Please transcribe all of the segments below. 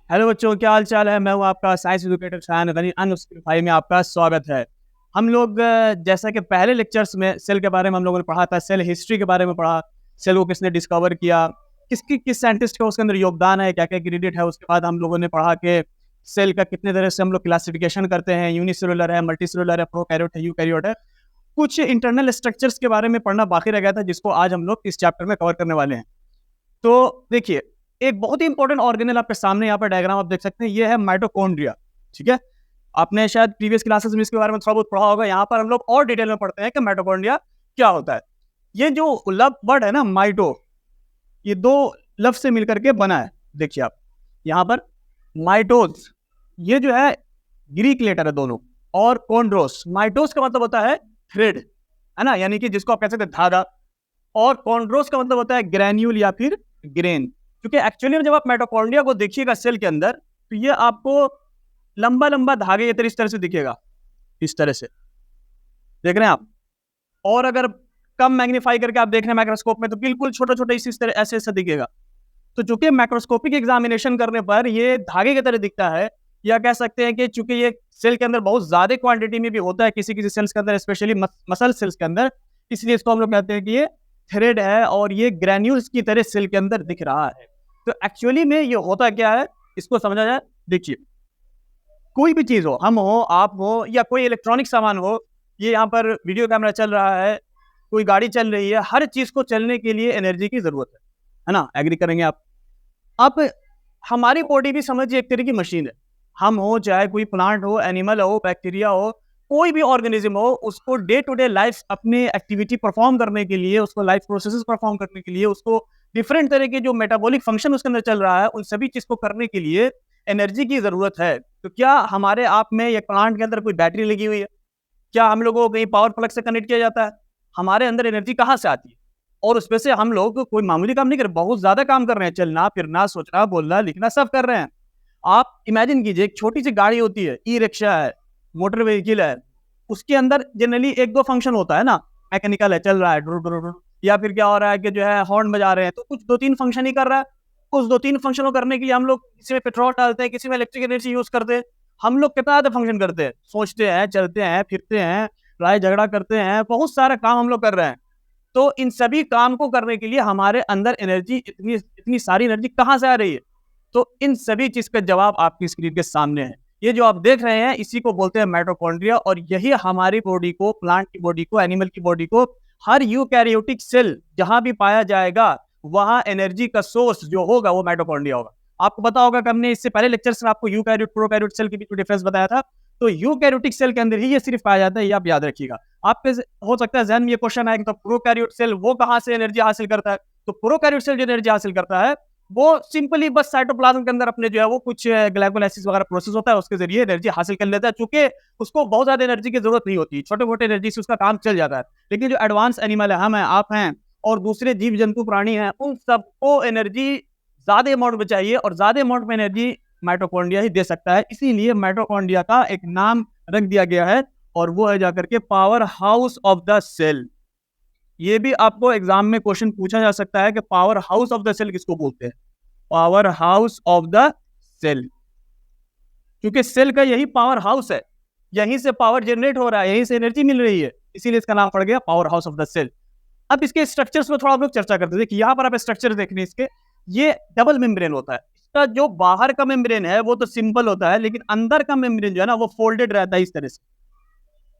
Hello बच्चों, क्या हाल चाल है। मैं हूँ आपका साइंस एजुकेटर शायन गनी अनस्किल भाई में आपका स्वागत है। हम लोग जैसा कि पहले लेक्चर्स में सेल के बारे में हम लोगों ने पढ़ा था, सेल हिस्ट्री के बारे में पढ़ा, सेल को किसने डिस्कवर किया, किस साइंटिस्ट का उसके अंदर योगदान है, क्या क्या क्रेडिट है। उसके बाद हम लोगों ने पढ़ा कि सेल का कितने तरह से हम लोग क्लासिफिकेशन करते हैं, यूनिसेलुलर है, मल्टीसेलुलर है, प्रोकैरियोट है, यूकैरियोट है। कुछ इंटरनल स्ट्रक्चर्स के बारे में पढ़ना बाकी रह गया था, जिसको आज हम लोग इस चैप्टर में कवर करने वाले हैं। तो देखिए, एक बहुत ही इंपॉर्टेंट ऑर्गेनल आपके सामने यहाँ पर डायग्राम आप देख सकते हैं, ये है माइटोकॉन्ड्रिया। ठीक है, आपने शायद प्रीवियस क्लासेस में इसके बारे में थोड़ा बहुत पढ़ा होगा। यहाँ पर हम लोग और डिटेल में पढ़ते हैं कि माइटोकॉन्ड्रिया क्या होता है। ये जो लव वर्ड है ना, माइटो, ये दो लफ्ज से मिलकर के बना है। देखिए आप यहाँ पर माइटोस, ये जो है ग्रीक लेटर है दोनों, और कॉन्ड्रोस, माइटोस का मतलब होता है थ्रेड, है ना, यानी कि जिसको आप कह सकते हैं धागा, और कॉन्ड्रोस का मतलब होता है ग्रैन्यूल या फिर ग्रेन। क्योंकि एक्चुअली में जब आप माइटोकॉन्ड्रिया को देखिएगा सेल के अंदर, तो ये आपको लंबा लंबा धागे ये इस तरह से दिखेगा, इस तरह से देख रहे हैं आप। और अगर कम मैग्नीफाई करके आप देख रहे हैं माइक्रोस्कोप में, तो बिल्कुल छोटा छोटा इस तरह ऐसे ऐसे दिखेगा। तो चूंकि माइक्रोस्कोपिक एग्जामिनेशन करने पर ये धागे की तरह दिखता है, या कह सकते हैं कि चूंकि ये सेल के अंदर बहुत ज्यादा क्वांटिटी में भी होता है किसी किसी सेल्स के अंदर, स्पेशली मसल सेल्स के अंदर, इसलिए इसको हम लोग कहते हैं कि ये थ्रेड है और ये ग्रैन्यूल्स की तरह सेल के अंदर दिख रहा है। तो एक्चुअली में ये होता क्या है, इसको समझा जाए। देखिए, कोई भी चीज हो, हम हो, आप हो, या कोई इलेक्ट्रॉनिक सामान हो, ये यहाँ पर वीडियो कैमरा चल रहा है, कोई गाड़ी चल रही है, हर चीज को चलने के लिए एनर्जी की जरूरत है ना, एग्री करेंगे आप। अब हमारी बॉडी भी समझिए एक तरह की मशीन है। हम हो, चाहे कोई प्लांट हो, एनिमल हो, बैक्टीरिया हो, कोई भी ऑर्गेनिज्म हो, उसको डे टू डे लाइफ अपनी एक्टिविटी परफॉर्म करने के लिए, उसको लाइफ प्रोसेसेस परफॉर्म करने के लिए, उसको डिफरेंट तरह के जो मेटाबॉलिक फंक्शन उसके अंदर चल रहा है, उन सभी चीज को करने के लिए एनर्जी की जरूरत है। तो क्या हमारे आप में या प्लांट के अंदर कोई बैटरी लगी हुई है? क्या हम लोगों को कहीं पावर प्लग से कनेक्ट किया जाता है? हमारे अंदर एनर्जी कहाँ से आती है? और उसमें से हम लोग कोई मामूली काम नहीं कर रहे, बहुत ज्यादा काम कर रहे हैं। चलना फिरना, सोचना, बोलना, लिखना, सब कर रहे हैं। आप इमेजिन कीजिए, एक छोटी सी गाड़ी होती है, ई रिक्शा है, मोटर व्हीकल है, उसके अंदर जनरली एक दो फंक्शन होता है ना, मैकेनिकल है, चल रहा है डुर डुर डुर, या फिर क्या हो रहा है कि जो है हॉर्न बजा रहे हैं, तो कुछ दो तीन फंक्शन ही कर रहा है। उस दो तीन फंक्शन को करने के लिए हम लोग किसी में पेट्रोल डालते हैं, किसी में इलेक्ट्रिक एनर्जी यूज करते हैं। हम लोग कितना ज्यादा फंक्शन करते हैं, सोचते हैं, चलते हैं, फिरते हैं, लड़ाई झगड़ा करते हैं, बहुत सारा काम हम लोग कर रहे हैं। तो इन सभी काम को करने के लिए हमारे अंदर एनर्जी, इतनी इतनी सारी एनर्जी कहाँ से आ रही है? तो इन सभी चीज का जवाब आपकी स्क्रीन के सामने है। ये जो आप देख रहे हैं, इसी को बोलते हैं माइटोकॉन्ड्रिया, और यही हमारी बॉडी को, प्लांट की बॉडी को, एनिमल की बॉडी को, हर यूकैरियोटिक सेल जहां भी पाया जाएगा, वहां एनर्जी का सोर्स जो होगा वो माइटोकॉन्ड्रिया होगा। आपको पता होगा कि हमने इससे पहले लेक्चर्स में आपको यूकैरियोट प्रोकैरियोट सेल के बीच में डिफरेंस बताया था। तो यूकैरियोटिक सेल के अंदर ही ये सिर्फ पाया जाता है, ये आप याद रखिएगा। आपके हो सकता है जहन में ये क्वेश्चन आए कि तो प्रोकैरियोट सेल वो कहां से एनर्जी हासिल करता है? तो प्रोकैरियोट सेल जो एनर्जी हासिल करता है, वो सिंपली बस साइटोप्लाज्म के अंदर अपने जो है वो कुछ ग्लाइकोलाइसिस वगैरह प्रोसेस होता है, उसके जरिए एनर्जी हासिल कर लेता है। चूंकि उसको बहुत ज्यादा एनर्जी की जरूरत नहीं होती, छोटे मोटे एनर्जी से उसका काम चल जाता है। लेकिन जो एडवांस एनिमल है, हम हैं, आप हैं, और दूसरे जीव जंतु प्राणी हैं, उन सबको एनर्जी ज्यादा अमाउंट में चाहिए, और ज्यादा अमाउंट में एनर्जी माइटोकॉन्ड्रिया ही दे सकता है। इसीलिए माइटोकॉन्ड्रिया का एक नाम रख दिया गया है, और वो है जाकर के powerhouse of the cell. ये भी आपको एग्जाम में क्वेश्चन पूछा जा सकता है कि powerhouse of the cell किसको बोलते हैं? Powerhouse of the cell, क्योंकि सेल का यही पावर हाउस है, यहीं से पावर जनरेट हो रहा है, यहीं से एनर्जी मिल रही है, इसीलिए इसका नाम पड़ गया powerhouse of the cell. अब इसके स्ट्रक्चर्स में थोड़ा हम लोग चर्चा करते हैं। देखिए, यहाँ पर आप स्ट्रक्चर देख रहे हैं इसके, ये डबल मेम्ब्रेन होता है। इसका जो बाहर का मेम्ब्रेन है वो तो सिंपल होता है, लेकिन अंदर का मेम्ब्रेन जो है ना, वो फोल्डेड रहता है,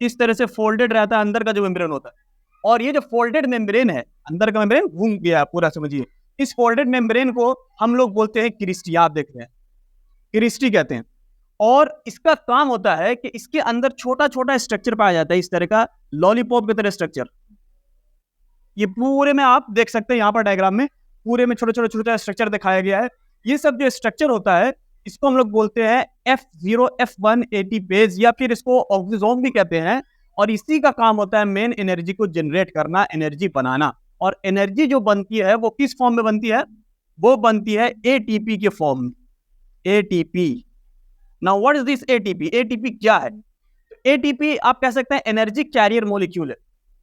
इस तरह से फोल्डेड रहता है अंदर का जो मेम्ब्रेन होता है। और ये जो फोल्डेड मेम्ब्रेन है, अंदर का मेम्ब्रेन घूम गया पूरा, समझिए। इस फोल्डेड मेम्ब्रेन को हम लोग बोलते हैं क्रिस्टी। आप देख रहे हैं, क्रिस्टी कहते हैं। और इसका काम होता है कि इसके अंदर छोटा छोटा स्ट्रक्चर पाया जाता है, इस तरह का लॉलीपॉप की तरह स्ट्रक्चर। ये पूरे में आप देख सकते हैं, यहाँ पर डायग्राम में पूरे में छोटा छोटा छोटा स्ट्रक्चर दिखाया गया है। ये सब जो स्ट्रक्चर होता है, इसको हम लोग बोलते हैं F0 F180 बेस, या फिर इसको ऑक्सीजोम भी कहते हैं। और इसी का काम होता है मेन एनर्जी को जनरेट करना, एनर्जी बनाना। और एनर्जी जो बनती है वो किस फॉर्म में बनती है? वो बनती है एटीपी के फॉर्म में, ATP. Now what is this ATP? ATP क्या है? एटीपी आप कह सकते हैं एनर्जी कैरियर मॉलिक्यूल है।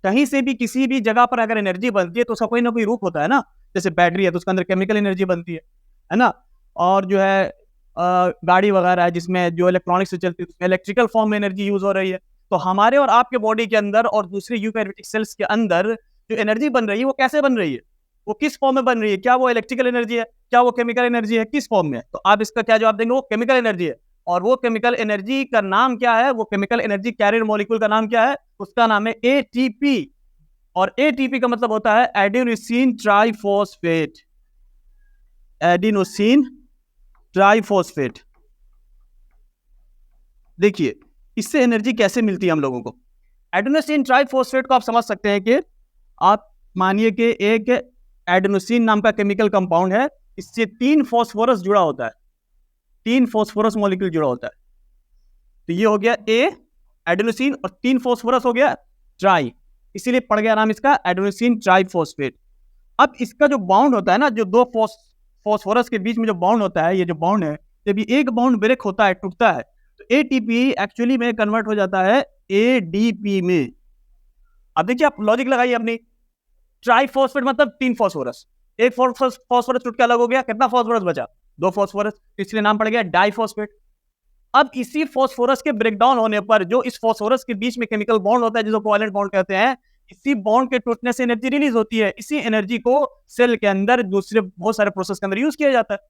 कहीं से भी किसी भी जगह पर अगर एनर्जी बनती है तो उसका कोई ना कोई रूप होता है ना। जैसे बैटरी है तो उसके अंदर केमिकल एनर्जी बनती है ना। और जो है गाड़ी वगैरह है जिसमें जो इलेक्ट्रॉनिक से चलती है उसमें इलेक्ट्रिकल फॉर्म में एनर्जी यूज हो रही है। तो हमारे और आपके बॉडी के अंदर और दूसरे यूकैरियोटिक सेल्स के अंदर जो एनर्जी बन रही है वो कैसे बन रही है, वो किस फॉर्म में बन रही है, क्या वो इलेक्ट्रिकल एनर्जी है, क्या वो केमिकल एनर्जी है, किस फॉर्म में? तो आप इसका क्या जवाब देंगे? वो केमिकल एनर्जी है। और वो केमिकल एनर्जी का नाम क्या है? वो केमिकल एनर्जी कैरियर मॉलिक्यूल का नाम क्या है? उसका नाम है एटीपी। और एटीपी का मतलब होता है एडिनोसिन ट्राइफॉस्फेट। Adenosine triphosphate. देखिए इससे एनर्जी कैसे मिलती है हम लोगों को। एडिनोसिन ट्राइफॉस्फेट को आप समझ सकते हैं कि आप मानिए कि एक एडिनोसिन नाम का केमिकल कंपाउंड है, इससे 3 फास्फोरस जुड़ा होता है, 3 फास्फोरस मॉलिक्यूल जुड़ा होता है। तो ये हो गया ए एडिनोसिन और 3 फास्फोरस हो गया ट्राई, इसीलिए पड़ गया नाम इसका एडिनोसिन ट्राइफॉस्फेट। अब इसका जो बॉन्ड होता है ना, जो दो फास्फोरस के बीच में जो बॉन्ड होता है, ये जो बॉन्ड है, जब ये एक बॉन्ड ब्रेक होता है, टूटता है, तो एटीपी एक्चुअली में कन्वर्ट हो जाता है एडीपी में। अब देखिए आप लॉजिक लगाइए अपनी, ट्राइफॉस्फेट मतलब 3 फास्फोरस, एक फास्फोरस टूट के अलग हो गया, कितना फास्फोरस बचा? 2 फास्फोरस, इसलिए नाम पड़ गया डाइफॉस्फेट। अब इसी फास्फोरस के ब्रेकडाउन होने पर जो इस फास्फोरस के बीच में केमिकल बॉन्ड होता है जिसको कोवैलेंट बॉन्ड कहते हैं, इसी बॉन्ड के टूटने से एनर्जी रिलीज होती है। इसी एनर्जी को सेल के अंदर दूसरे बहुत सारे प्रोसेस के अंदर यूज किया जाता है।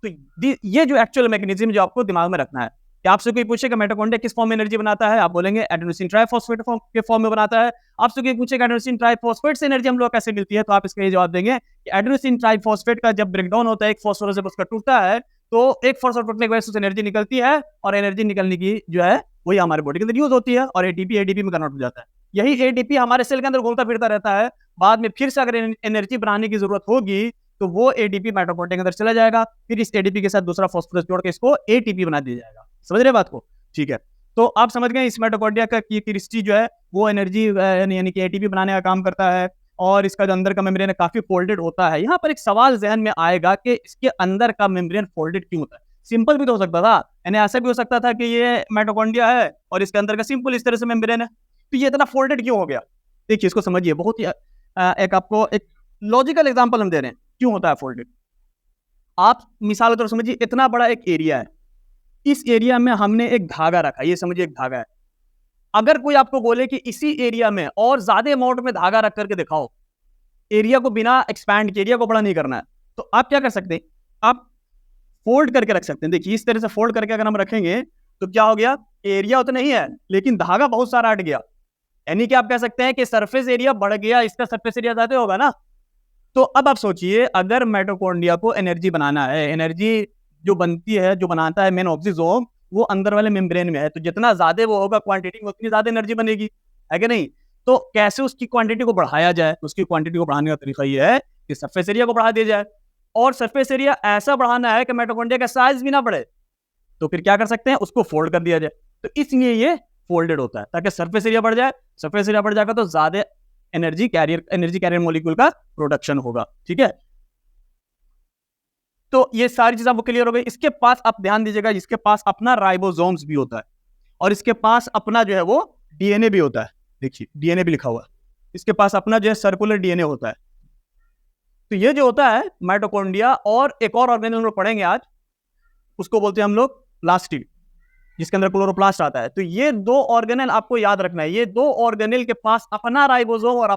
तो ये जो एक्चुअल मैकेनिज्म जो आपको दिमाग में रखना है कि आपसे कोई पूछेगा माइटोकॉन्ड्रिया किस फॉर्म में एनर्जी बनाता है, आप बोलेंगे एडेनोसिन ट्राइफॉस्फेट के फॉर्म में बनाता है। आपसे कोई पूछेगा एडेनोसिन ट्राइफॉस्फेट से एनर्जी हम लोग कैसे मिलती है, तो आप इसका ये जवाब देंगे कि एडेनोसिन ट्राइफॉस्फेट का जब ब्रेकडाउन होता है, एक फास्फोरस जब उसका टूटता है, तो एक फास्फोरस टूटने की वजह से एनर्जी निकलती है, और एनर्जी निकलने की जो है वही हमारे बॉडी के अंदर यूज होती है, और एटीपी में कन्वर्ट हो जाता है। यही एटीपी हमारे सेल के अंदर घूमता फिरता रहता है। बाद में फिर से अगर एनर्जी बनाने की जरूरत होगी तो वो एटीपी माइटोकॉन्ड्रिया के अंदर चला जाएगा, फिर इस एटीपी के साथ दूसरा फास्फोरस जोड़ के इसको एटीपी बना दिया जाएगा। समझ रहे बात को? ठीक है, तो आप समझ गए इस माइटोकॉन्ड्रिया का केमिस्ट्री जो है वो एनर्जी यानी कि एटीपी बनाने का काम करता है, और इसका जो अंदर का मेम्ब्रेन है काफी फोल्डेड होता है। यहाँ पर एक सवाल जहन में आएगा कि इसके अंदर का मेम्ब्रेन फोल्डेड क्यों होता है? सिंपल भी तो हो सकता था, यानी ऐसा भी हो सकता था कि ये माइटोकॉन्ड्रिया है और इसके अंदर का सिंपल इस तरह से मेम्ब्रेन है, तो ये इतना फोल्डेड क्यों हो गया? देखिए इसको समझिए, बहुत ही एक आपको एक लॉजिकल एग्जांपल हम दे रहे हैं क्यों होता है फोल्डेड। आप मिसाल के तौर समझिए, इतना बड़ा एक एरिया है, इस एरिया में हमने एक धागा रखा, ये समझिए एक धागा है। अगर कोई आपको बोले कि इसी एरिया में और ज्यादा अमाउंट में धागा रख करके दिखाओ, एरिया को बिना एक्सपैंड किए, एरिया को बड़ा नहीं करना है, तो आप क्या कर सकते हैं? आप फोल्ड करके रख सकते हैं। देखिए इस तरह से फोल्ड करके अगर हम रखेंगे तो क्या हो गया, एरिया उतना ही है लेकिन धागा बहुत सारा हट गया, यानी कि आप कह सकते हैं कि सरफेस एरिया बढ़ गया, इसका सरफेस एरिया ज्यादा होगा ना। तो अब आप सोचिए, अगर माइटोकॉन्ड्रिया को एनर्जी बनाना है, एनर्जी जो बनती है, जो बनाता है मेन ऑक्सीजोम, वो अंदर वाले मेम्ब्रेन में है, तो जितना ज्यादा वो होगा क्वांटिटी में, उतनी ज्यादा एनर्जी बनेगी, है कि नहीं? तो कैसे उसकी क्वांटिटी को बढ़ाया जाए? उसकी क्वांटिटी को बढ़ाने का तरीका ये है कि सरफेस एरिया को बढ़ा दिया जाए, और सरफेस एरिया ऐसा बढ़ाना है कि माइटोकॉन्ड्रिया का साइज भी ना बढ़े। तो फिर क्या कर सकते हैं? उसको फोल्ड कर दिया जाए। तो इसलिए ये फोल्डेड होता है ताकि सरफेस एरिया बढ़ जाए। सरफेस एरिया बढ़ जाएगा तो ज्यादा एनर्जी कैरियर मॉलिक्यूल का प्रोडक्शन होगा। ठीक है, तो ये सारी चीज आपको क्लियर हो गई। इसके पास आप ध्यान दीजिएगा, इसके पास अपना राइबोसोम्स भी होता है, और इसके पास अपना जो है वो डीएनए भी होता है। देखिए डीएनए भी लिखा हुआ है, इसके पास अपना जो है सर्कुलर डीएनए होता है। तो ये जो होता है माइटोकॉन्ड्रिया, और एक और ऑर्गेनेल हम लोग पढ़ेंगे आज, उसको बोलते हैं हम लोग प्लास्टिड, जिसके अंदर क्लोरोप्लास्ट आता है। तो ये 2 ऑर्गेनेल आपको याद रखना है, ये 2 ऑर्गेनेल के पास अपना राइबोसोम और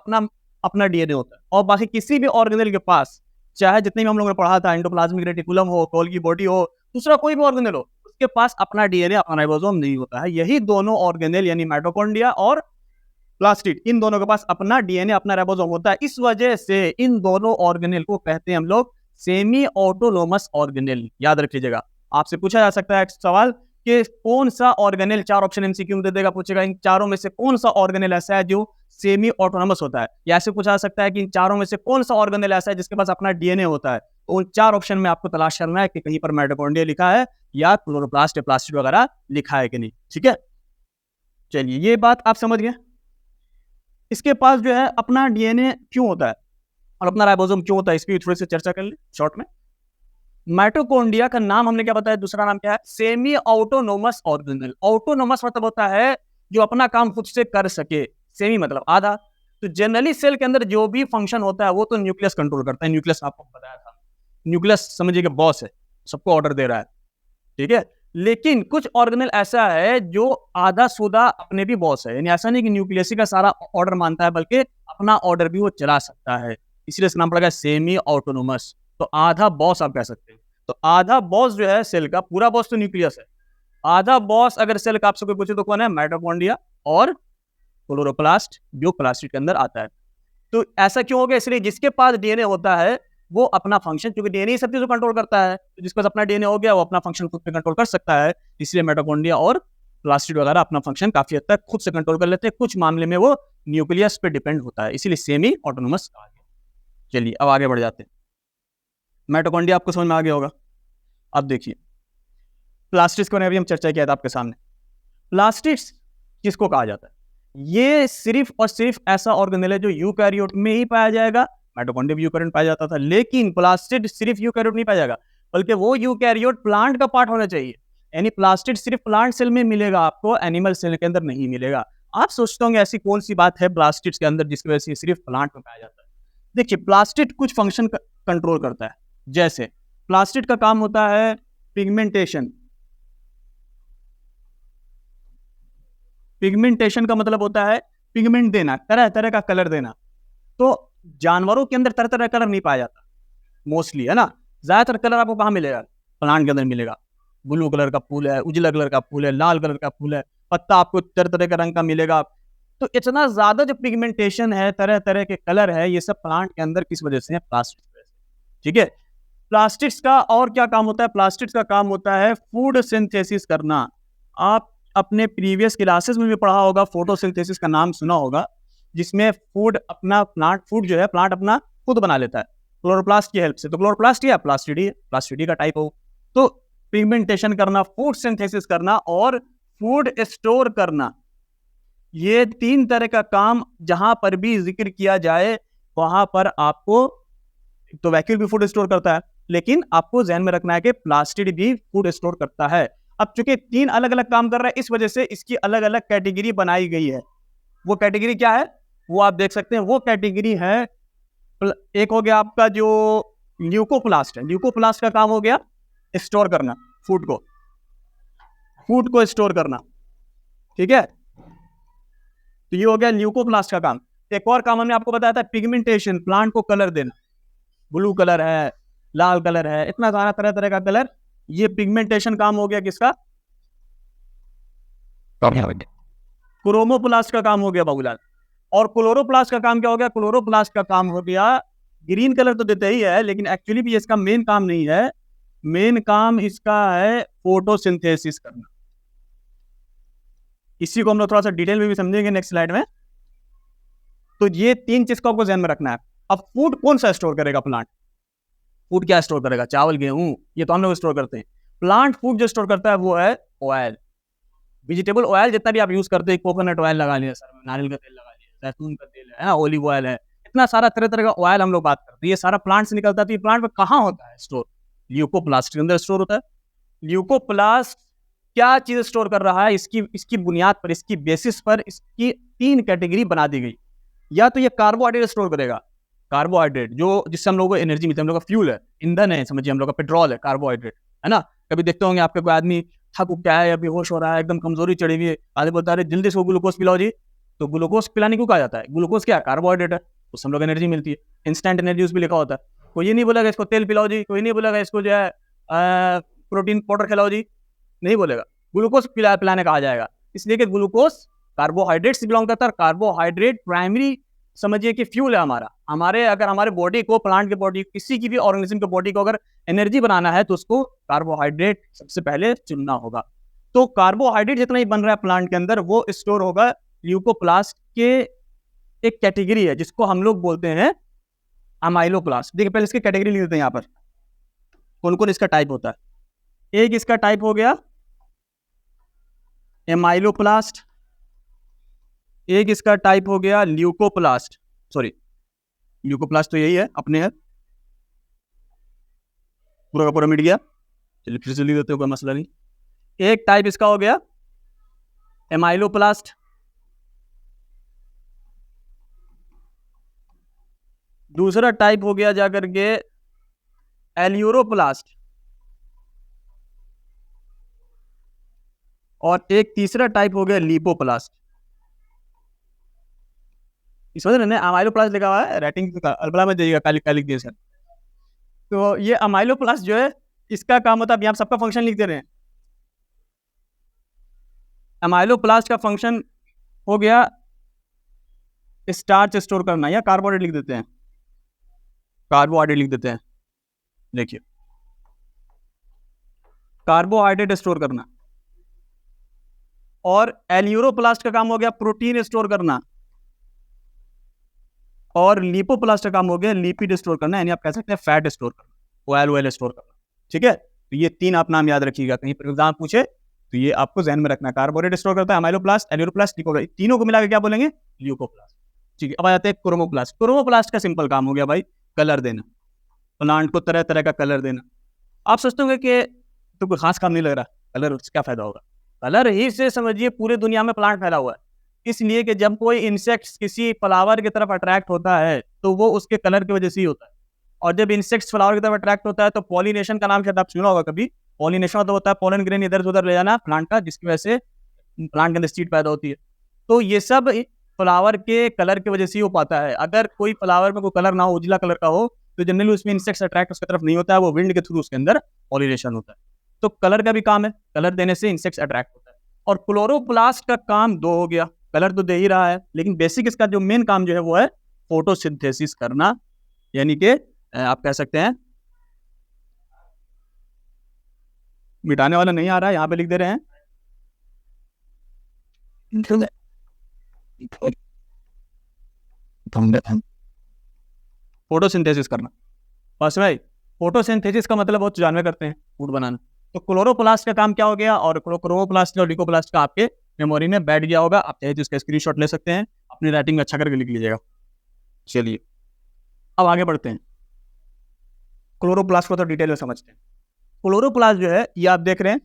अपना डीएनए होता है, और बाकी किसी भी ऑर्गेनेल के पास, चाहे जितने भी हम लोगों ने पढ़ा था, एंडोप्लाज्मिक रेटिकुलम हो, गोल्गी बॉडी हो, दूसरा कोई भी ऑर्गेनेल हो, उसके पास अपना डीएनए अपना राइबोसोम नहीं होता है। यही दोनों ऑर्गेनेल यानी माइटोकॉन्ड्रिया और प्लास्टिड, इन दोनों के पास अपना डीएनए अपना राइबोसोम होता है। इस वजह से इन दोनों ऑर्गेनेल को कहते हैं हम लोग सेमी ऑटोनोमस ऑर्गेनेल। याद रखिएगा, आपसे पूछा जा सकता है एक सवाल कि कौन सा ऑर्गेनेल, 4 ऑप्शन एमसीक्यू में दे देगा, पूछेगा इन चारों में से कौन सा ऑर्गेनेल ऐसा है जो सेमी ऑटोनोमस होता है, या ऐसे पूछा जा सकता है कि इन चारों में से कौन सा ऑर्गेनेल ऐसा है जिसके पास अपना डीएनए होता है। तो उन 4 ऑप्शन में आपको तलाश करना है कि कहीं पर माइटोकॉन्ड्रिया लिखा है या क्लोरोप्लास्ट या प्लास्टिड वगैरह लिखा है कि नहीं। ठीक है, चलिए ये बात आप समझ गए। इसके पास जो है अपना डीएनए क्यों होता है और अपना राइबोसोम क्यों होता है, इसकी थोड़ी सी चर्चा कर ले शॉर्ट में। माइटोकॉन्ड्रिया का नाम हमने क्या बताया, दूसरा नाम क्या है? Semi autonomous organelle. ऑटोनोमस मतलब होता है जो अपना काम खुद से कर सके, सेमी मतलब आधा। तो जनरली सेल के अंदर जो भी फंक्शन होता है वो तो न्यूक्लियस कंट्रोल करता है। न्यूक्लियस आपको बताया था, न्यूक्लियस समझिए कि बॉस है, सबको ऑर्डर दे रहा है। ठीक है। लेकिन कुछ ऑर्गेनेल ऐसा है जो आधा सूदा अपने भी बॉस है, यानी ऐसा नहीं कि न्यूक्लियस का सारा ऑर्डर मानता है, बल्कि अपना ऑर्डर भी वो चला सकता है, इसलिए इसका नाम पड़ेगा सेमी ऑटोनोमस। तो आधा बॉस आप कह सकते हैं। तो आधा बॉस जो है सेल का, पूरा बॉस तो न्यूक्लियस है, आधा बॉस अगर सेल का आपसे कोई पूछे तो कौन है? माइटोकॉन्ड्रिया और क्लोरोप्लास्ट, जो प्लास्टिड के अंदर आता है। तो ऐसा क्यों हो गया? इसलिए जिसके पास डीएनए होता है वो अपना फंक्शन, क्योंकि डीएनए सब चीज कंट्रोल करता है, तो जिसके पास अपना डीएनए हो गया वो अपना फंक्शन खुद पे कंट्रोल कर सकता है। इसलिए माइटोकॉन्ड्रिया और प्लास्टिड वगैरह अपना फंक्शन काफी हद तक खुद से कंट्रोल कर लेते हैं। कुछ मामले में वो न्यूक्लियस पे डिपेंड होता है, इसीलिए सेमी ऑटोनोमस कहा गया। चलिए अब आगे बढ़ जाते हैं। माइटोकॉन्ड्रिया आपको समझ में आ गया होगा। अब देखिए प्लास्टिड्स को अभी हम चर्चा किया था आपके सामने। प्लास्टिड्स किसको कहा जाता है? ये सिर्फ और सिर्फ ऐसा ऑर्गेनेल है जो यूकैरियोट में ही पाया जाएगा। माइटोकॉन्ड्रिया में यूकैरियोट पाया जाता था, लेकिन प्लास्टिड सिर्फ यूकैरियोट नहीं पाया जाएगा, बल्कि वो यूकैरियोट प्लांट का पार्ट होना चाहिए। यानी प्लास्टिड सिर्फ प्लांट सेल में मिलेगा आपको, एनिमल सेल के अंदर नहीं मिलेगा। आप सोचते होंगे ऐसी कौन सी बात है प्लास्टिड्स के अंदर जिसकी वजह से सिर्फ प्लांट में पाया जाता है? देखिए प्लास्टिड कुछ फंक्शन कंट्रोल करता है। जैसे प्लास्टिड का काम होता है पिगमेंटेशन। पिगमेंटेशन का मतलब होता है पिगमेंट देना, तरह तरह का कलर देना। तो जानवरों के अंदर तरह तरह का कलर नहीं पाया जाता मोस्टली, है ना। ज्यादातर कलर आपको कहाँ मिलेगा? प्लांट के अंदर मिलेगा। ब्लू कलर का फूल है, उजला कलर का फूल है, लाल कलर का फूल है, पत्ता आपको तरह तरह का रंग का मिलेगा। तो इतना ज्यादा जो पिगमेंटेशन है, तरह तरह के कलर है, ये सब प्लांट के अंदर किस वजह से है? प्लास्टिक वजह से। ठीक है। प्लास्टिक्स का और क्या काम होता है? प्लास्टिक्स का काम होता है फूड सिंथेसिस करना। आप अपने प्रीवियस क्लासेस में भी पढ़ा होगा, फोटोसिंथेसिस का नाम सुना होगा, जिसमें फूड अपना प्लांट, फूड जो है प्लांट अपना खुद बना लेता है क्लोरोप्लास्ट की हेल्प से। तो क्लोरोप्लास्ट या प्लास्टिडी, प्लास्टिडी का टाइप हो। तो पिगमेंटेशन करना, फूड सिंथेसिस करना और फूड स्टोर करना, ये तीन तरह का काम जहां पर भी जिक्र किया जाए वहां पर आपको, तो वैक्यूल भी फूड स्टोर करता है, लेकिन आपको ध्यान में रखना है कि प्लास्टिड भी फूड स्टोर करता है। अब चूंकि तीन अलग अलग काम कर रहा है, इस वजह से इसकी अलग अलग कैटेगरी बनाई गई है। वो कैटेगरी क्या है वो आप देख सकते हैं। वो कैटेगरी है, एक हो गया आपका जो ल्यूकोप्लास्ट है। ल्यूकोप्लास्ट का काम हो गया स्टोर करना, फूड को स्टोर करना। ठीक है, तो ये हो गया ल्यूकोप्लास्ट का काम। एक और काम हमने आपको बताया था पिगमेंटेशन, प्लांट को कलर देना। ब्लू कलर है, लाल कलर है, इतना सारा तरह तरह का कलर, ये पिगमेंटेशन काम हो गया किसका? क्रोमोप्लास्ट का काम हो गया बाबूलाल। और क्लोरोप्लास्ट का काम क्या हो गया? क्लोरोप्लास्ट का काम हो गया, ग्रीन कलर तो देते ही है, लेकिन एक्चुअली भी इसका मेन काम नहीं है। मेन काम इसका है फोटोसिंथेसिस करना। इसी को हम लोग थोड़ा सा डिटेल में भी समझेंगे नेक्स्ट स्लाइड में। तो ये तीन चीज को आपको ध्यान में रखना है। अब फूड कौन सा स्टोर करेगा? प्लांट फूड क्या स्टोर करेगा? चावल, गेहूं, ये तो हम लोग स्टोर करते हैं। प्लांट फूड जो स्टोर करता है वो है ऑयल, वेजिटेबल ऑयल। जितना भी आप यूज करते हैं, कोकोनट ऑयल लगा लिया सर, नारियल का तेल लगा लिया, जैतून का तेल है ना, ऑलिव ऑयल है, इतना सारा तरह तरह का ऑयल हम लोग बात करते हैं। ये सारा प्लांट से निकलता है। तो ये प्लांट में कहाँ होता है स्टोर? ल्यूकोप्लास्ट के अंदर स्टोर होता है। ल्यूकोप्लास्ट क्या चीज स्टोर कर रहा है? इसकी बुनियाद पर, इसकी बेसिस पर इसकी तीन कैटेगरी बना दी गई। या तो ये कार्बोहाइड्रेट स्टोर करेगा, कार्बोहाइड्रेट जो जिससे हम लोगों को एनर्जी मिलती है, हम लोग का फ्यूल है, ईंधन है, समझिए हम लोग का पेट्रोल है कार्बोहाइड्रेट, है ना। कभी देखते होंगे आपके कोई आदमी थक क्या है या बेहोश हो रहा है, एकदम कमजोरी चढ़ी हुई है, आदमी बोलता है जल्दी से ग्लूकोज पिलाओ जी। तो ग्लूकोज पिलाने क्यों कहा जाता है? ग्लूकोज क्या है? कार्बोहाइड्रेट है, उससे हम लोग एनर्जी मिलती है, इंस्टेंट एनर्जी उस पर लिखा होता है। कोई ये नहीं बोलेगा इसको तेल पिलाओ जी, कोई नहीं बोलेगा इसको जो है प्रोटीन पाउडर खिलाओ जी, नहीं बोलेगा। ग्लूकोज पिलाने कहा जाएगा, इसलिए कि ग्लूकोज कार्बोहाइड्रेट से बिलोंग करता है। कार्बोहाइड्रेट प्राइमरी समझिए कि फ्यूल है हमारा। अगर हमारे बॉडी को, प्लांट के बॉडी, किसी की भी ऑर्गेनिज्म के बॉडी को अगर एनर्जी बनाना है तो उसको कार्बोहाइड्रेट सबसे पहले चुनना होगा। तो कार्बोहाइड्रेट जितना ही बन रहा है प्लांट के अंदर, वो स्टोर होगा ल्यूकोप्लास्ट के एक कैटेगरी है जिसको हम लोग बोलते हैं अमाइलोप्लास्ट। देखिए पहले इसकी कैटेगरी लिख देते हैं यहाँ पर, कौन कौन इसका टाइप होता है। एक इसका टाइप हो गया एमाइलोप्लास्ट, एक इसका टाइप हो गया ल्यूकोप्लास्ट, सॉरी ल्यूकोप्लास्ट तो यही है अपने है, पूरा का पूरा मिट गया, चलिए फिर से लिख देते हो, कोई मसला नहीं। एक टाइप इसका हो गया एमाइलोप्लास्ट, दूसरा टाइप हो गया जाकर के एल्यूरोप्लास्ट, और एक तीसरा टाइप हो गया लिपोप्लास्ट। समझ रहे हैं, अमाइलोप्लास्ट लिखा हुआ है, राइटिंग अलबला में जाइएगा, काली लिख दिए सर। तो ये अमाइलोप्लास्ट जो है, इसका काम होता है, अब यहाँ सबका फंक्शन लिख दे रहे हैं। अमाइलोप्लास्ट का फंक्शन हो गया स्टार्च स्टोर करना, या कार्बोहाइड्रेट लिख देते हैं, कार्बोहाइड्रेट लिख देते हैं, देखिए कार्बोहाइड्रेट स्टोर करना। और एल्यूरोप्लास्ट का काम हो गया प्रोटीन स्टोर करना, और लिपोप्लास्ट का काम हो गया लिपिड स्टोर करना, यानी आप कह सकते हैं फैट स्टोर करना, ऑयल स्टोर करना। ठीक है, तो ये 3 आप नाम याद रखिएगा, कहीं पर एग्जाम पूछे तो ये आपको ध्यान में रखना है। कार्बोहाइड्रेट स्टोर करता है अमाइलोप्लास्ट, एल्यूरोप्लास्ट, लिपोप्लास्ट, तीनों को मिलाकर क्या बोलेंगे? ल्यूकोप्लास्ट। ठीक है, अब आ जाते हैं क्रोमोप्लास्ट। क्रोमोप्लास्ट का सिंपल काम हो गया भाई कलर देना, प्लांट को तरह तरह का कलर देना। आप सोचते होंगे कि तो कोई खास काम नहीं लग रहा, कलर से क्या फायदा होगा? कलर ही से समझिए पूरे दुनिया में प्लांट फैला हुआ है, इसलिए कि जब कोई इंसेक्ट्स किसी फ्लावर की तरफ अट्रैक्ट होता है तो वो उसके कलर की वजह से ही होता है। और जब इंसेक्ट्स फ्लावर की तरफ अट्रैक्ट होता है तो पॉलिनेशन का नाम शायद आप सुना होगा कभी। पॉलिनेशन तो होता है पोलन ग्रेन इधर से उधर ले जाना प्लांट का, जिसकी वजह से प्लांट के अंदर सीड पैदा होती है। तो ये सब फ्लावर के कलर की वजह से ही हो पाता है। अगर कोई फ्लावर में कोई कलर ना हो, उजला कलर का हो, तो जनरली उसमें इंसेक्ट्स अट्रैक्ट उसकी तरफ नहीं होता है, वो विंड के थ्रू उसके अंदर पॉलिनेशन होता है। तो कलर का भी काम है, कलर देने से इंसेक्ट्स अट्रैक्ट होता है। और क्लोरोप्लास्ट का काम 2 हो गया, कलर तो दे ही रहा है, लेकिन बेसिक इसका जो मेन काम जो है वो है फोटोसिंथेसिस करना, यानी कि आप कह सकते हैं, मिटाने वाला नहीं आ रहा है, यहाँ पे लिख दे रहे हैं, फोटोसिंथेसिस करना। बस भाई, फोटोसिंथेसिस का मतलब बहुत जानवे करते हैं, फूड बनाना। तो क्लोरोप्लास्ट का काम क्या हो गया, और क्रोमोप्लास्ट और लिकोप्लास्ट का आपके मेमोरी में बैठ गया होगा। आप चाहे तो इसका स्क्रीनशॉट ले सकते हैं, अपनी राइटिंग में अच्छा करके लिख लीजिएगा। चलिए अब आगे बढ़ते हैं, क्लोरोप्लास्ट को तो डिटेल में समझते हैं। क्लोरोप्लास्ट जो है ये आप देख रहे हैं,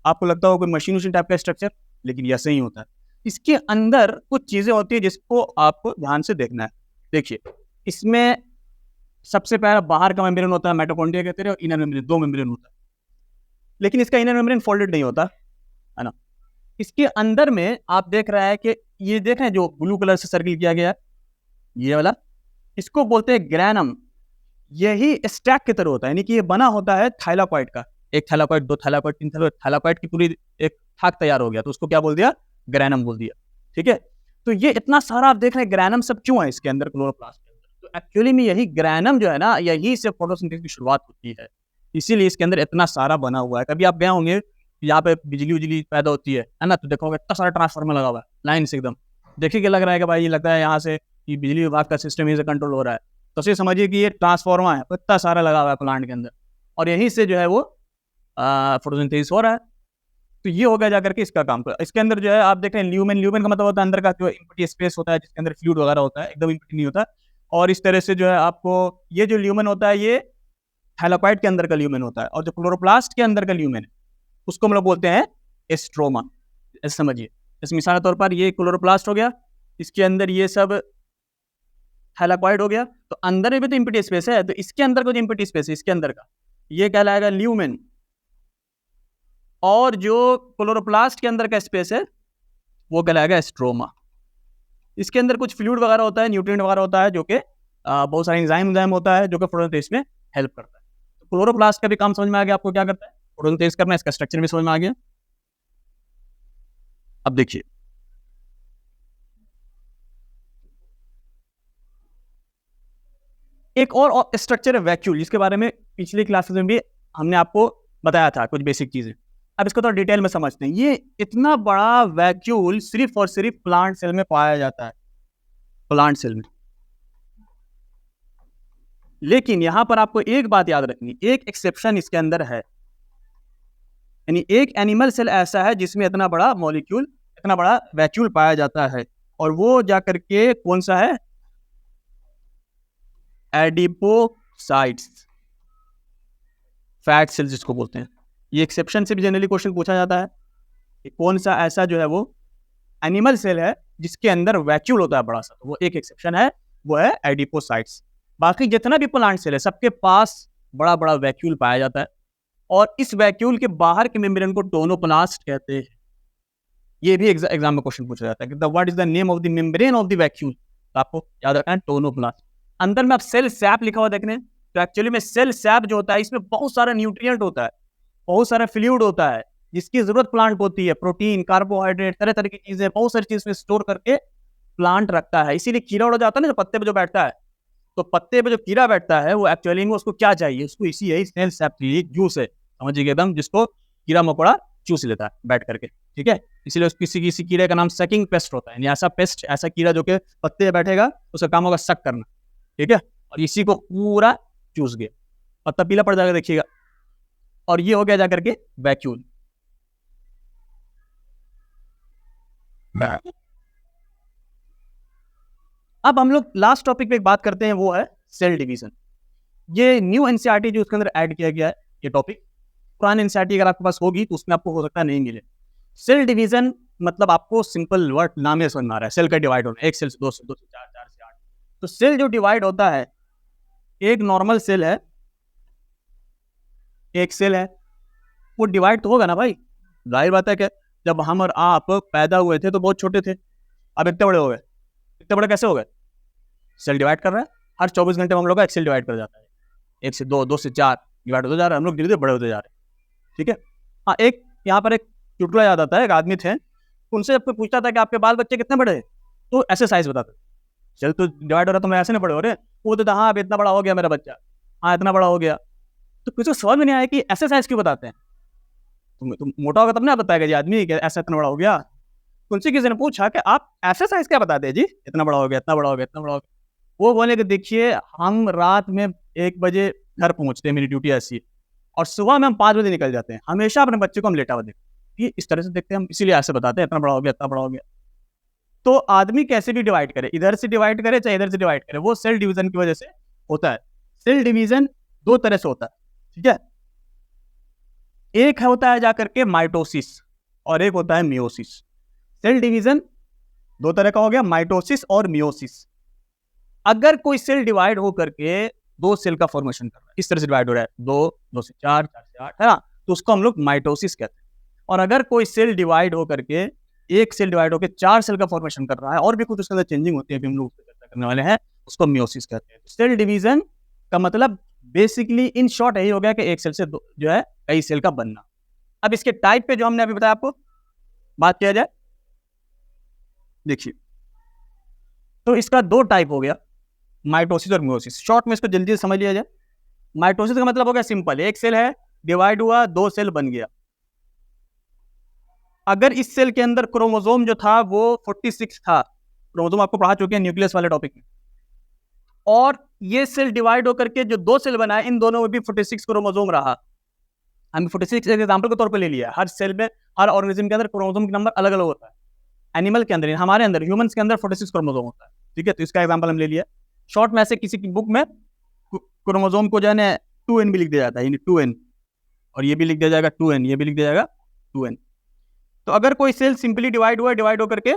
आपको लगता होगा कोई मशीन टाइप का स्ट्रक्चर, लेकिन ऐसे ही होता है। इसके अंदर कुछ चीजें होती है जिसको आपको ध्यान से देखना है। देखिए, इसमें सबसे पहला बाहर का मेम्ब्रेन होता है, माइटोकॉन्ड्रिया कहते हैं, और इनर मेम्ब्रेन, 2 मेम्ब्रेन होता है। लेकिन इसका इनर मेम्ब्रेन फोल्डेड नहीं होता है ना। इसके अंदर में आप देख रहे हैं कि ये देख रहे हैं जो ब्लू कलर से सर्किल किया गया है, ये वाला, इसको बोलते हैं ग्रैनम। यही स्टैक की तरह होता है, यानी कि ये बना होता है थाइलाकॉइड का, 1 थाइलाकॉइड, 2 थाइलाकॉइड, 3 थाइलाकॉइड की पूरी एक थाक तैयार हो गया, तो उसको क्या बोल दिया? ग्रैनम बोल दिया। ठीक है, तो ये इतना सारा आप देख रहे हैं ग्रैनम सब क्यों है इसके अंदर, क्लोरोप्लास्ट के अंदर? तो एक्चुअली में यही ग्रैनम जो है ना, यही से फोटोसिंथेसिस की शुरुआत होती है, इसीलिए इसके अंदर इतना सारा बना हुआ है। कभी आप गए होंगे यहाँ पे बिजली उजली पैदा होती है ना, तो देखोगे इतना सारा ट्रांसफार्मर लगा हुआ है लाइन से एकदम, देखिए क्या लग रहा है कि भाई ये लगता है यहाँ से कि बिजली विभाग का सिस्टम यहीं से कंट्रोल हो रहा है। तो ये समझिए कि ये ट्रांसफार्मर है, इतना सारा लगा हुआ है प्लांट के अंदर, और यहीं से जो है वो फोटोसिंथेसिस हो रहा है। तो ये हो गया जाकर के इसका काम। इसके अंदर जो है आप देख रहे हैं ल्यूमेन, ल्यूमेन का मतलब होता है अंदर का जो इम्पटी स्पेस होता है, जिसके अंदर फ्लूइड वगैरह होता है, एकदम इम्पटी नहीं होता। और इस तरह से जो है आपको ये जो ल्यूमेन होता है, ये थाइलाकॉइड के अंदर का ल्यूमेन होता है, और जो क्लोरोप्लास्ट के अंदर का ल्यूमेन है उसको हम लोग बोलते हैं एस्ट्रोमा। ऐसे समझिए, इस मिसाल के तौर पर ये क्लोरोप्लास्ट हो गया, इसके अंदर ये सब थाइलाकॉइड हो गया, तो अंदर में भी तो इम्पटी स्पेस है, तो इसके अंदर का जो इम्पटी स्पेस है इसके अंदर का, ये कहलाएगा ल्यूमेन। और जो क्लोरोप्लास्ट के अंदर का स्पेस है वो कहलाएगा एस्ट्रोमा। इसके अंदर कुछ फ्लूइड वगैरह होता है, न्यूट्रिएंट वगैरह होता है, जो कि बहुत सारे एंजाइम होता है जो कि फोटोसिंथेसिस में हेल्प करता है। तो क्लोरोप्लास्ट का भी काम समझ में आ गया आपको क्या करता है, फोटोसिंथेसिस करना, इसका स्ट्रक्चर भी समझ में आ गया। अब देखिए, एक और स्ट्रक्चर है वैक्यूल, जिसके बारे में पिछली क्लासेस में भी हमने आपको बताया था कुछ बेसिक चीजें। अब इसको थोड़ा डिटेल में समझते हैं। ये इतना बड़ा वैक्यूल सिर्फ और सिर्फ प्लांट सेल में पाया जाता है, प्लांट सेल में। लेकिन यहां पर आपको एक बात याद रखनी, एक एक्सेप्शन इसके अंदर है, यानी एक एनिमल सेल ऐसा है जिसमें इतना बड़ा मॉलिक्यूल, इतना बड़ा वैक्यूल पाया जाता है, और वो जाकर के कौन सा है? एडिपोसाइट्स, फैट सेल्स जिसको बोलते हैं। ये एक्सेप्शन से भी जनरली क्वेश्चन पूछा जाता है कि कौन सा ऐसा जो है वो एनिमल सेल है जिसके अंदर वैक्यूल होता है बड़ा सा, तो वो एक एक्सेप्शन है, वो है एडिपोसाइट्स। बाकी जितना भी प्लांट सेल है सबके पास बड़ा बड़ा वैक्यूल पाया जाता है, और इस वैक्यूल के बाहर के मेम्ब्रेन को टोनोप्लास्ट कहते हैं। ये भी एग्जाम में क्वेश्चन पूछा जाता है कि what is the name of the membrane of the vacuole, तो आपको याद रखना है टोनोप्लास्ट। अंदर में आप सेल सैप लिखा हुआ देखने, तो एक्चुअली में सेल सैप जो होता है इसमें बहुत सारा न्यूट्रिएंट होता है, बहुत सारा फ्लूइड होता है जिसकी जरूरत प्लांट को होती है, प्रोटीन, कार्बोहाइड्रेट, तरह तरह की चीजें, बहुत सारी चीज में स्टोर करके प्लांट रखता है। इसीलिए कीड़ा उड़ जाता है ना जो पत्ते पे जो बैठता है, तो पत्ते पे जो कीड़ा बैठता है वो एक्चुअली में उसको क्या चाहिए, उसको इसी यही सेल सैप चाहिए, जूस है, समझिए एकदम, जिसको कीड़ा मकोड़ा चूस लेता है बैठ करके, ठीक है। इसीलिए किसी किसी कीड़े का नाम सकिंग पेस्ट होता है, ऐसा पेस्ट, ऐसा कीड़ा जो कि पत्ते पे बैठेगा, उसका काम होगा सक करना, ठीक है, और इसी को पूरा चूस गया, पत्ता पीला पड़ जाएगा देखिएगा, और ये हो गया जाकर के वैक्यूल। अब हम लोग लास्ट टॉपिक पे एक बात करते हैं, वो है सेल डिवीजन। ये न्यू एनसीईआरटी जो उसके अंदर ऐड किया गया है ये टॉपिक, पुराने एनसीईआरटी अगर आपके पास होगी तो उसमें आपको हो सकता है नहीं मिले। सेल डिवीजन मतलब आपको सिंपल वर्ड नाम में समझ में आ रहा है, सेल का डिवाइड होना, एक सेल से दो से, दो से चार, चार से आठ। तो सेल जो डिवाइड होता है, एक नॉर्मल सेल है, एक सेल है, वो डिवाइड तो होगा ना भाई, जाहिर बात है कि जब हम और आप पैदा हुए थे तो बहुत छोटे थे, अब इतने बड़े हो गए, इतने बड़े कैसे हो गए, सेल डिवाइड कर रहा है, हर 24 घंटे में हम लोग का एक सेल डिवाइड कर जाता है, एक से दो, दो से चार डिवाइड होते जा रहा है, हम लोग धीरे धीरे बड़े होते जा रहे हैं, ठीक है। हाँ, एक यहाँ पर एक चुटकुला याद आता है, एक आदमी थे, उनसे जब कोई पूछता था कि आपके बाल बच्चे कितने बड़े हैं, तो ऐसे साइज बताते, चल तो डिवाइड हो रहा, तो मैं ऐसे नहीं बड़े हो रहे, वो बोलते हाँ अब इतना बड़ा हो गया मेरा बच्चा, हाँ इतना बड़ा हो गया। तो किसी को समझ में नहीं आया कि ऐसे साइज क्यों बताते हैं, तुम मोटा होगा तब ना बताएगा जी आदमी कि ऐसा इतना बड़ा हो गया। उनसे किसी ने पूछा कि आप ऐसे साइज क्या बताते हैं जी, इतना बड़ा हो गया, इतना बड़ा हो गया, इतना बड़ा हो गया। वो बोले कि देखिए हम रात में 1 बजे घर पहुंचते हैं, मेरी ड्यूटी ऐसी, और सुबह में हम 5 बजे निकल जाते हैं, हमेशा अपने बच्चे को हम लेटा हुआ देखते हैं, ये इस तरह से देखते हैं हम, इसीलिए ऐसे बताते हैं इतना बड़ा हो गया, इतना बड़ा हो गया। तो आदमी कैसे भी डिवाइड करे, इधर से डिवाइड करे चाहे इधर से डिवाइड करे, वो सेल डिवीजन की वजह से होता है। सेल डिवीजन 2 तरह से होता है, ठीक है, एक होता है जाकर के माइटोसिस और एक होता है मियोसिस। सेल डिवीजन 2 तरह का हो गया, माइटोसिस और मियोसिस। अगर कोई सेल डिवाइड हो करके 2 सेल का फॉर्मेशन कर रहा है, इस तरह से डिवाइड हो रहा है, 2, 2 से 4, 4 से 8, है ना, तो उसको हम लोग माइटोसिस कहते हैं। और अगर कोई सेल डिवाइड हो करके, एक सेल डिवाइड होकर 4 सेल का फॉर्मेशन कर रहा है, और भी कुछ उसके अंदर चेंजिंग होती है, अभी हम लोग चर्चा करने वाले हैं, उसको मियोसिस कहते हैं। सेल डिवीजन का मतलब बेसिकली इन शॉर्ट यही हो गया कि एक सेल से जो है कई सेल का बनना। अब इसके टाइप पे जो हमने अभी बताया आपको, बात किया जाए, देखिए तो इसका 2 टाइप हो गया, माइटोसिस और मियोसिस। शॉर्ट में इसको जल्दी से समझ लिया जाए। माइटोसिस का मतलब हो गया सिंपल, एक सेल है, डिवाइड हुआ, 2 सेल बन गया। अगर इस सेल के अंदर क्रोमोसोम जो था वो 46 था, क्रोमोसोम आपको पढ़ा चुके हैं न्यूक्लियस वाले टॉपिक में, और ये सेल डिवाइड होकर के जो 2 सेल बनाए, इन दोनों में भी 46 क्रोमोसोम रहा। हमने 46 एग्जाम्पल के तौर पर ले लिया। हर सेल में, हर ऑर्गेनिज्म के अंदर क्रोमोसोम का नंबर अलग अलग होता है। एनिमल के अंदर, हमारे अंदर ह्यूमंस के अंदर 46 क्रोमोसोम होता है, ठीक है, तो इसका एग्जांपल हम ले लिया। शॉर्ट में ऐसे किसी की बुक में क्रोमोसोम को जो है ना 2n भी लिख दिया जाता है, यानी 2n, और ये भी लिख दिया जाएगा 2n, ये भी लिख दिया जाएगा 2n। तो अगर कोई सेल सिंपली डिवाइड हुआ, डिवाइड होकर के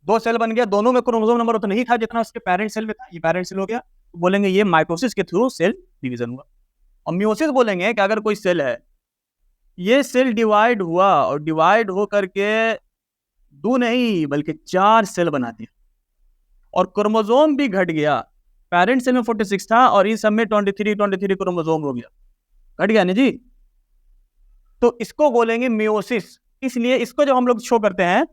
2 सेल बन गया, दोनों में क्रोमोसोम नंबर उतना नहीं था जितना उसके पेरेंट सेल में था, ये पेरेंट सेल हो गया, तो बोलेंगे ये माइटोसिस के थ्रू सेल डिवीजन हुआ। और मियोसिस बोलेंगे कि अगर कोई सेल है, ये सेल डिवाइड हुआ और डिवाइड हो करके 2 नहीं बल्कि 4 सेल बना दिया, और क्रोमोसोम भी घट गया, पेरेंट सेल में 46 था और इस सब में 23 क्रोमोसोम हो गया, घट गया ना जी, तो इसको बोलेंगे मियोसिस। इसलिए इसको जब हम लोग शो करते हैं,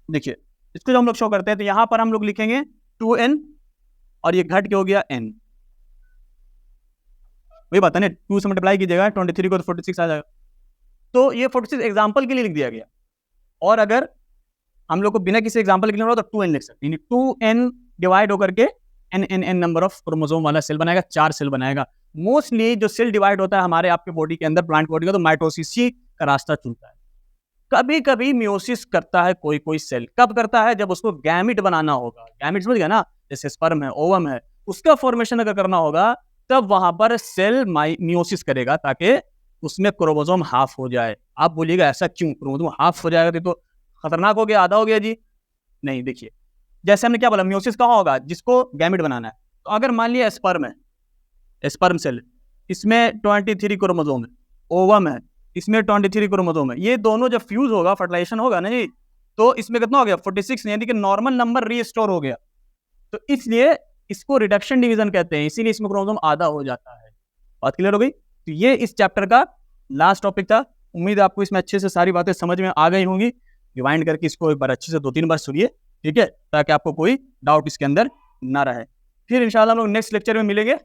देखिए इसको जब हम लोग शो करते हैं तो यहां पर हम लोग लिखेंगे 2n और ये घट के हो गया n, वही बात है ना, 2 से मल्टीप्लाई कीजिएगा 23 को तो 46 आ जाएगा, तो ये 46 एग्जाम्पल के लिए लिख दिया गया। और अगर हम लोग को बिना किसी एग्जाम्पल के लिए तो 2n लिख सकते हैं, 2n डिवाइड होकर के n नंबर ऑफ क्रोमोसोम वाला सेल बनाएगा, 4 सेल बनाएगा। मोस्टली जो सेल डिवाइड होता है हमारे आपके बॉडी के अंदर, प्लांट बॉडी का, तो माइटोसिस ही का रास्ता चुनता है। कभी कभी मियोसिस करता है कोई कोई सेल, कब करता है, जब उसको गैमिट बनाना होगा, गैमिट समझ गया ना, जैसे स्पर्म है, ओवम है, उसका फॉर्मेशन अगर करना होगा तब वहां पर सेल मियोसिस करेगा ताकि उसमें क्रोमोसोम हाफ हो जाए। आप बोलिएगा ऐसा क्यों, क्रोमोसोम हाफ हो जाएगा तो खतरनाक हो गया, आधा हो गया जी, नहीं। देखिए जैसे हमने क्या बोला, मियोसिस कहाँ होगा, जिसको गैमिट बनाना है। तो अगर मान लिया स्पर्म है, स्पर्म सेल, इसमें 23 क्रोमोसोम है, ओवम है, इसमें 23 क्रोमोसोम है। ये दोनों जब फ्यूज होगा, फर्टिलाइजेशन होगा ना जी, तो इसमें कितना हो गया 46, यानी कि नॉर्मल नंबर रीस्टोर हो गया। तो इसलिए इसको रिडक्शन डिवीजन कहते हैं, इसीलिए इसमें क्रोमोसोम आधा हो जाता है। बात क्लियर हो गई? तो ये इस चैप्टर का लास्ट टॉपिक था। उम्मीद है आपको इसमें अच्छे से सारी बातें समझ में आ गई होंगी। रिवाइंड करके इसको एक बार अच्छे से 2-3 बार सुनिए, ठीक है, ताकि आपको कोई डाउट इसके अंदर ना रहे। फिर इंशाल्लाह हम लोग नेक्स्ट लेक्चर में मिलेंगे।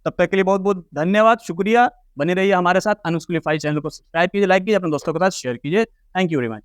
तब तक के लिए बहुत बहुत धन्यवाद, शुक्रिया। बने रहिए हमारे साथ। अनुस्कूलिफाई चैनल को सब्सक्राइब कीजिए, लाइक कीजिए, अपने दोस्तों के साथ शेयर कीजिए। Thank you very much.